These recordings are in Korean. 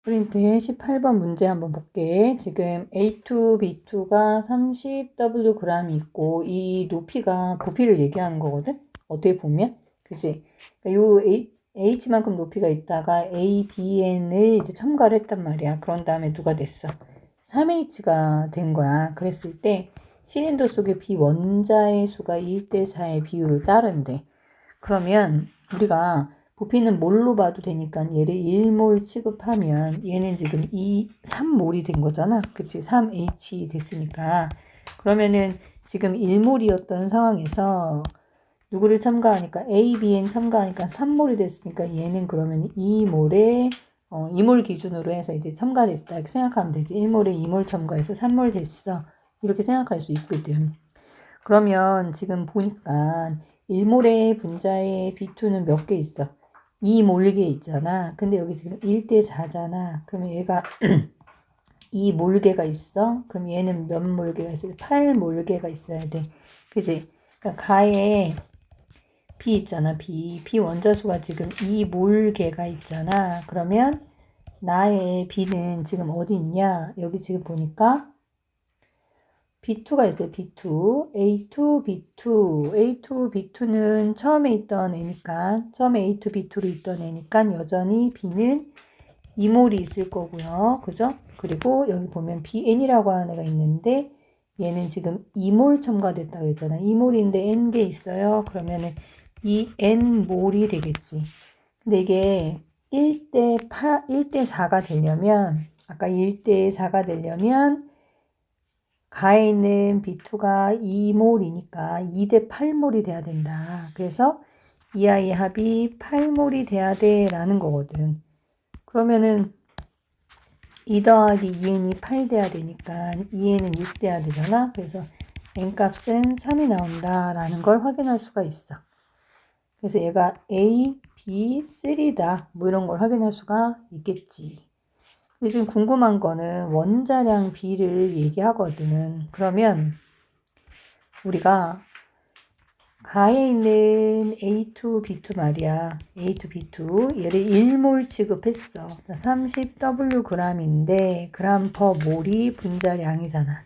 프린트의 18번 문제 한번 볼게. 지금 A2, B2가 30W 있고 이 높이가 부피를 얘기하는 거거든. 어떻게 보면, 그치? 그러니까 요 H만큼 높이가 있다가 A, BN을 이제 첨가를 했단 말이야. 그런 다음에 누가 됐어? 3H가 된 거야. 그랬을 때 실린더 속의 B 원자의 수가 1대4의 비율을 따른대. 그러면 우리가 부피는 몰로 봐도 되니까 얘를 1몰 취급하면 얘는 지금 3몰이 된 거잖아. 그치? 3H 됐으니까. 그러면은 지금 1몰이었던 상황에서 누구를 첨가하니까 A, BN 첨가하니까 3몰이 됐으니까 얘는 그러면 2몰에 2몰 기준으로 해서 이제 첨가됐다 이렇게 생각하면 되지. 1몰에 2몰 첨가해서 3몰 됐어. 이렇게 생각할 수 있거든. 그러면 지금 보니까 1몰의 분자의 B2는 몇 개 있어? 2몰개 있잖아. 근데 여기 지금 1대4잖아. 그러면 얘가 2몰개가 있어? 그럼 얘는 몇 몰개가 있어? 8몰개가 있어야 돼. 그지? 그러니까 가에 B 있잖아. B 원자수가 지금 2몰개가 있잖아. 그러면 나의 B는 지금 어디 있냐? 여기 지금 보니까 B2가 있어요. B2, A2, B2, A2, B2는 처음에 있던 애니까, 처음에 A2, B2로 있던 애니까 여전히 B는 2몰이 있을 거고요. 그죠? 그리고 여기 보면 BN이라고 하는 애가 있는데 얘는 지금 2몰 첨가됐다고 했잖아. 2몰인데 N개 있어요. 그러면은 이 N몰이 되겠지. 근데 이게 1대4가 되려면, 아까 1대4가 되려면 가에 있는 B2가 2몰이니까 2대 8몰이 돼야 된다. 그래서 이 아이의 합이 8몰이 돼야 돼 라는 거거든. 그러면은 2 더하기 2n이 8 돼야 되니까 2n은 6 돼야 되잖아. 그래서 n값은 3이 나온다 라는 걸 확인할 수가 있어. 그래서 얘가 A, B, 3다 뭐 이런 걸 확인할 수가 있겠지. 근데 지금 궁금한 거는 원자량 B를 얘기하거든. 그러면 우리가 가에 있는 A2, B2 말이야. A2, B2 얘를 1몰 취급했어. 30W g인데 그램 퍼 몰이 분자량이잖아.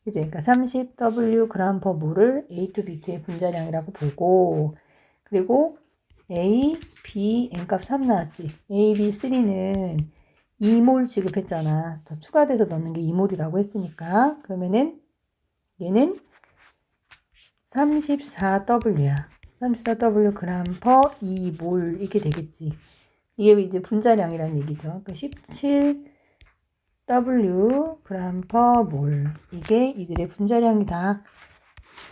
그치? 그러니까 30W g램 퍼 몰을 A2, B2의 분자량이라고 보고 그리고 A, B, N값 3 나왔지. A, B, 3는 2몰 취급했잖아. 더 추가돼서 넣는 게 2몰이라고 했으니까. 그러면은 얘는 34W야. 34W 그램 퍼 2몰 이렇게 되겠지. 이게 이제 분자량이라는 얘기죠. 그러니까 17W 그램 퍼 몰. 이게 이들의 분자량이다.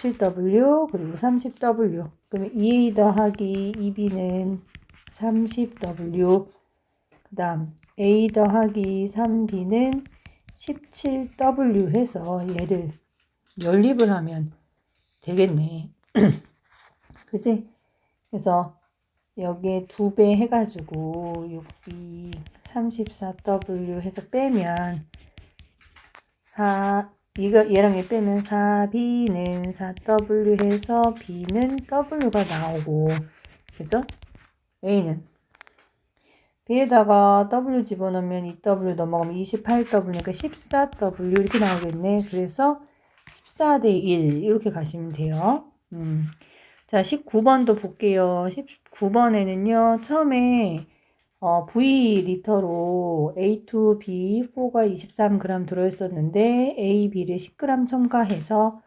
17W 그리고 30W. 그러면 2A 더하기 2B는 30W. 그 다음 A 더하기 3B는 17W 해서 얘를 연립을 하면 되겠네. 그지? 그래서 여기에 2배 해가지고 6B 34W 해서 빼면 얘랑 얘 빼면 4B는 4W 해서 B는 W가 나오고 그죠? A는 B에다가 W 집어넣으면 2W 넘어가면 28W니까 14W 이렇게 나오겠네. 그래서 14대 1 이렇게 가시면 돼요. 자, 19번도 볼게요. 19번에는요, 처음에 V 리터로 A2, B4가 23g 들어있었는데 A, B를 10g 첨가해서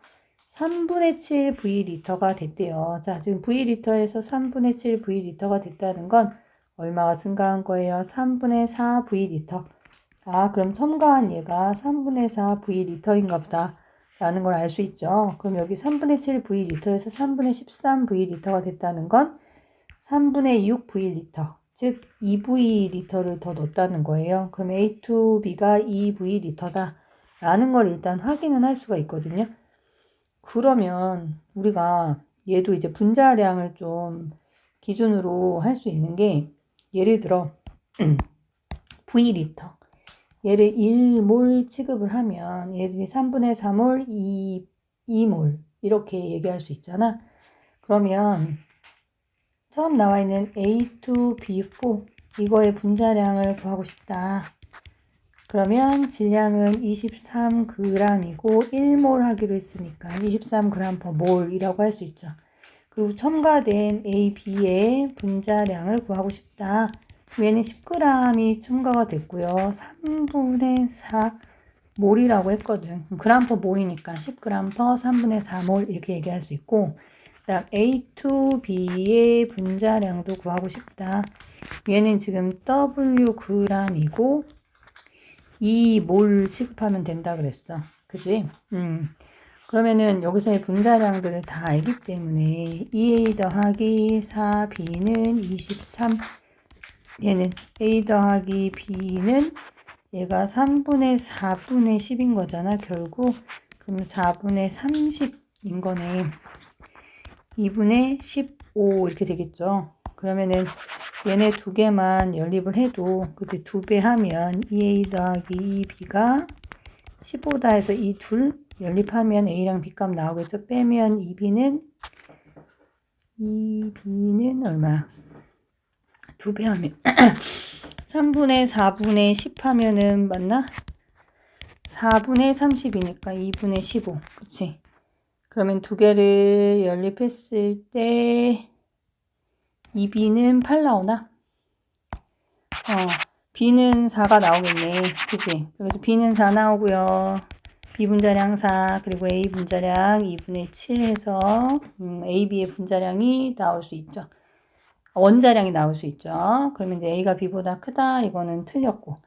3분의 7 V 리터가 됐대요. 자, 지금 V 리터에서 3분의 7 V 리터가 됐다는 건 얼마가 증가한 거예요? 3분의 4 V 리터. 아, 그럼 첨가한 얘가 3분의 4 V 리터인가 보다. 라는 걸 알 수 있죠. 그럼 여기 3분의 7 V리터에서 3분의 13 V리터가 됐다는 건 3분의 6 V리터, 즉 2V리터를 더 넣었다는 거예요. 그럼 A2B가 2V리터다 라는 걸 일단 확인은 할 수가 있거든요. 그러면 우리가 얘도 이제 분자량을 좀 기준으로 할 수 있는 게 예를 들어 V리터 얘를 1몰 취급을 하면 얘들이 3분의 4몰, 2몰 이렇게 얘기할 수 있잖아. 그러면 처음 나와 있는 A2, B4 이거의 분자량을 구하고 싶다. 그러면 질량은 23g이고 1몰 하기로 했으니까 23g/몰이라고 할 수 있죠. 그리고 첨가된 A, B의 분자량을 구하고 싶다. 얘는 10g이 첨가가 됐고요. 3분의 4 몰이라고 했거든. g/몰이니까 10g/3분의 4몰 이렇게 얘기할 수 있고, 그다음 A2B의 분자량도 구하고 싶다. 얘는 지금 Wg이고 2몰 취급하면 된다 그랬어. 그지? 그러면은 여기서의 분자량들을 다 알기 때문에 2A 더하기 4B는 23, 얘는 A 더하기 B는 얘가 3분의 4분의 10인 거잖아, 결국. 그럼 4분의 30인 거네. 2분의 15 이렇게 되겠죠. 그러면은 얘네 두 개만 연립을 해도, 그치, 2배 하면 2A 더하기 2B가 15다 해서 이 둘 연립하면 A랑 B 값 나오겠죠. 빼면 2B는 얼마? 2배 하면 3분의 4분의 10 하면은 맞나? 4분의 30이니까 2분의 15. 그치? 그러면 두 개를 연립했을 때 2B는 8 나오나? B는 4가 나오겠네. 그치? 그래서 B는 4 나오고요. B 분자량 4, 그리고 A 분자량 2분의 7 해서 A, B의 분자량이 나올 수 있죠. 원자량이 나올 수 있죠. 그러면 이제 A가 B보다 크다. 이거는 틀렸고.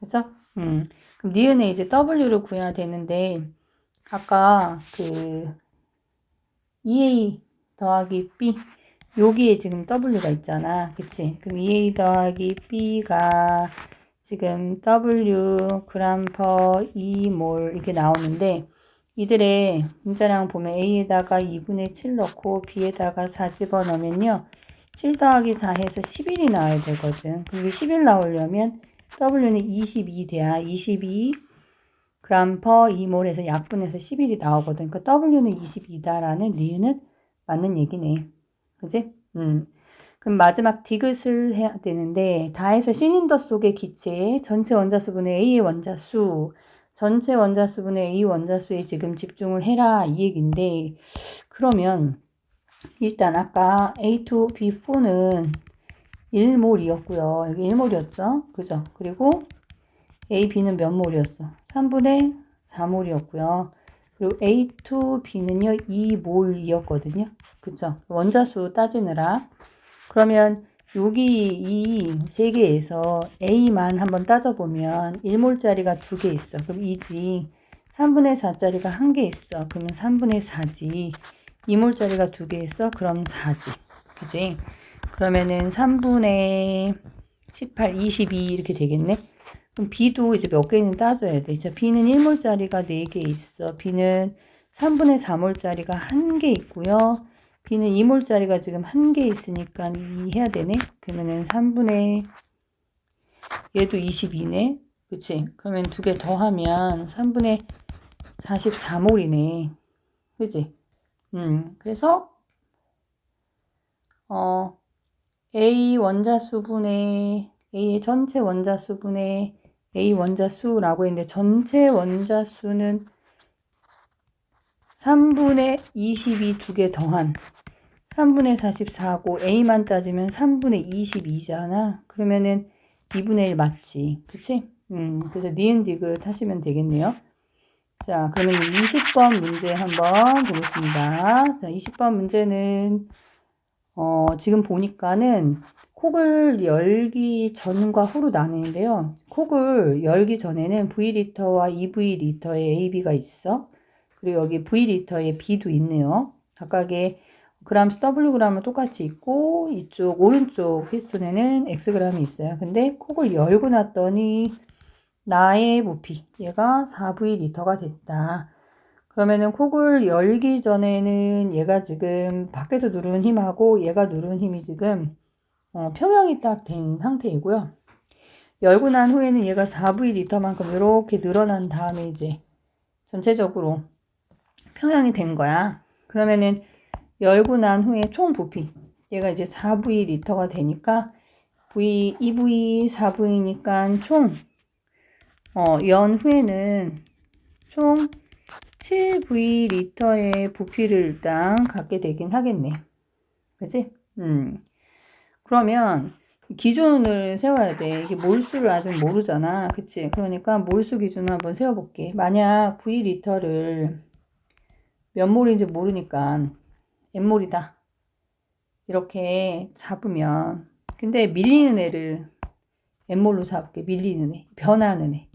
그죠? 그럼 니은에 이제 W를 구해야 되는데, 아까 그 2A 더하기 B, 여기에 지금 W가 있잖아. 그치? 그럼 2A 더하기 B가 지금 W g/2몰 이렇게 나오는데, 이들의 분자량 보면 A에다가 2분의 7 넣고 B에다가 4 집어넣으면요, 7 더하기 4 해서 11이 나와야 되거든. 그리고 11 나오려면 W는 22 돼야 22g/2몰 해서 약분해서 11이 나오거든. 그러니까 W는 22다라는 니은은 맞는 얘기네. 그지? 그럼 마지막 디귿을 해야 되는데, 다해서 실린더 속의 기체 전체 원자수분의 A의 원자수, 전체 원자수분의 A 원자수에 지금 집중을 해라 이 얘기인데, 그러면 일단 아까 A2, B4는 1몰이었고요. 여기 1몰이었죠. 그죠? 그리고 A, B는 몇 몰이었어? 3분의 4몰이었고요. 그리고 A2, B는요 2몰이었거든요. 그죠? 원자수 따지느라. 그러면 여기 이 세 개에서 A만 한번 따져보면 1몰짜리가 2개 있어. 그럼 2지. 3분의 4짜리가 1개 있어. 그러면 3분의 4지. 2몰짜리가 2개 있어. 그럼 4지. 그지? 그러면은 3분의 18, 22 이렇게 되겠네. 그럼 B도 이제 몇 개는 따져야 돼. 자, B는 1몰짜리가 4개 있어. B는 3분의 4몰짜리가 1개 있고요. B는 2몰짜리가 지금 1개 있으니까 2 해야 되네. 그러면은 3분의 얘도 22네. 그치? 그러면 두 개 더하면 3분의 44몰이네. 그치? 그래서 A 원자수분의 A의 전체 원자수분의 A 원자수라고 했는데, 전체 원자수는 3분의 22 두 개 더한 3분의 44고 A만 따지면 3분의 22잖아. 그러면은 2분의 1 맞지. 그치? 그래서 니은 디귿 하시면 되겠네요. 자, 그러면 20번 문제 한번 보겠습니다. 자, 20번 문제는 지금 보니까는 콕을 열기 전과 후로 나뉘는데요. 콕을 열기 전에는 V리터와 EV리터의 AB가 있어. 그리고 여기 V리터에 B도 있네요. 각각의 그램수 Wg은 똑같이 있고, 이쪽 오른쪽 피스톤에는 Xg이 있어요. 근데 콕을 열고 났더니 나의 부피, 얘가 4V리터가 됐다. 그러면은 콕을 열기 전에는 얘가 지금 밖에서 누르는 힘하고 얘가 누르는 힘이 지금 평형이 딱 된 상태이고요. 열고 난 후에는 얘가 4V리터만큼 이렇게 늘어난 다음에 이제 전체적으로 평형이 된 거야. 그러면은 열고 난 후에 총 부피, 얘가 이제 4V리터가 되니까 EV 4V니까 총 연후에는 총 7v리터의 부피를 일단 갖게 되긴 하겠네. 그치? 그러면 기준을 세워야 돼. 이게 몰수를 아직 모르잖아. 그치? 그러니까 몰수 기준을 한번 세워볼게. 만약 v리터를 몇 몰인지 모르니까 n몰이다. 이렇게 잡으면 근데 밀리는 애를 n몰로 잡을게. 밀리는 애. 변하는 애.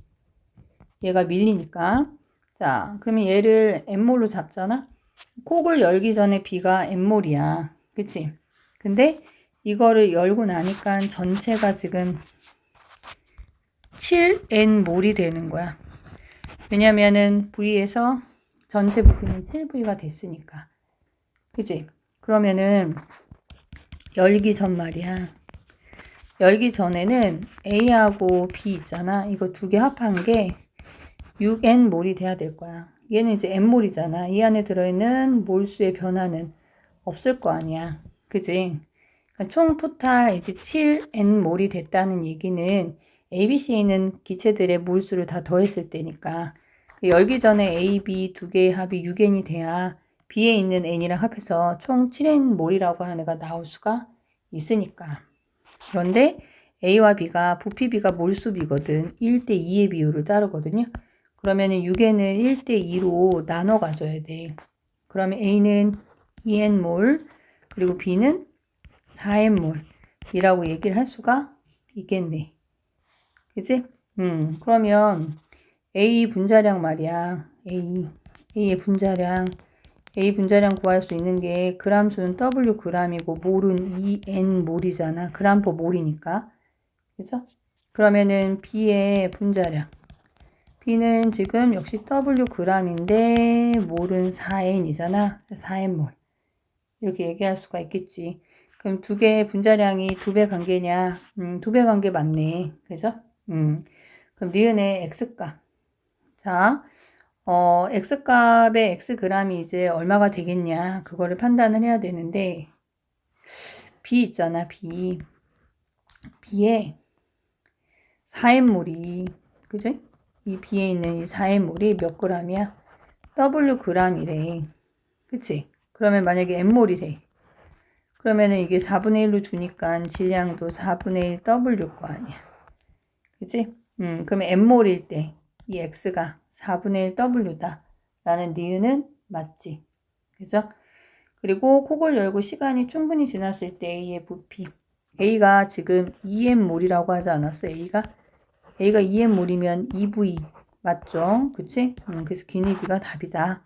얘가 밀리니까 자 그러면 얘를 n몰로 잡잖아. 콕을 열기 전에 B가 n몰이야. 그치? 근데 이거를 열고 나니까 전체가 지금 7n몰이 되는 거야. 왜냐면은 V에서 전체 부피는 7V가 됐으니까. 그치? 그러면은 열기 전 말이야. 열기 전에는 A하고 B 있잖아. 이거 두 개 합한 게 6n몰이 돼야 될 거야. 얘는 이제 n몰이잖아. 이 안에 들어있는 몰수의 변화는 없을 거 아니야. 그지? 그러니까 총 토탈 이제 7n몰이 됐다는 얘기는 ABC에 있는 기체들의 몰수를 다 더했을 때니까 열기 전에 A, B 두 개의 합이 6n이 돼야 B에 있는 n이랑 합해서 총 7n몰이라고 하는 애가 나올 수가 있으니까. 그런데 A와 B가 부피 B가 몰수비거든. 1대2의 비율을 따르거든요. 그러면은 6n을 1대2로 나눠 가져야 돼. 그러면 A는 2n몰 그리고 B는 4n몰 이라고 얘기를 할 수가 있겠네. 그치? 그러면 A 분자량 말이야. A의 분자량. A 분자량 구할 수 있는 게 그람 수는 W 그람이고 몰은 2N 몰이잖아. 그람포 몰이니까. 그죠? 그러면은 B의 분자량. B는 지금 역시 W 그람인데 몰은 4N이잖아. 4N몰. 이렇게 얘기할 수가 있겠지. 그럼 두 개의 분자량이 2배 관계냐? 2배 관계 맞네. 그죠? 그럼 니은의 X값. 자, X값의 Xgram이 이제 얼마가 되겠냐. 그거를 판단을 해야 되는데, B 있잖아, B. B에 4N몰이, 그죠? 이 B에 있는 이 4N몰이 몇 g이야? W g이래. 그치? 그러면 만약에 N몰이 돼. 그러면은 이게 4분의 1로 주니까 질량도 4분의 1 W일 거 아니야. 그치? 그러면 N몰일 때 이 X가 4분의 1 W다. 라는 니은은 맞지. 그죠? 그리고 콕을 열고 시간이 충분히 지났을 때 A의 부피. A가 지금 2N몰이라고 하지 않았어? A가 2N몰이면 2V. 맞죠? 그치? 그래서 기니비가 답이다.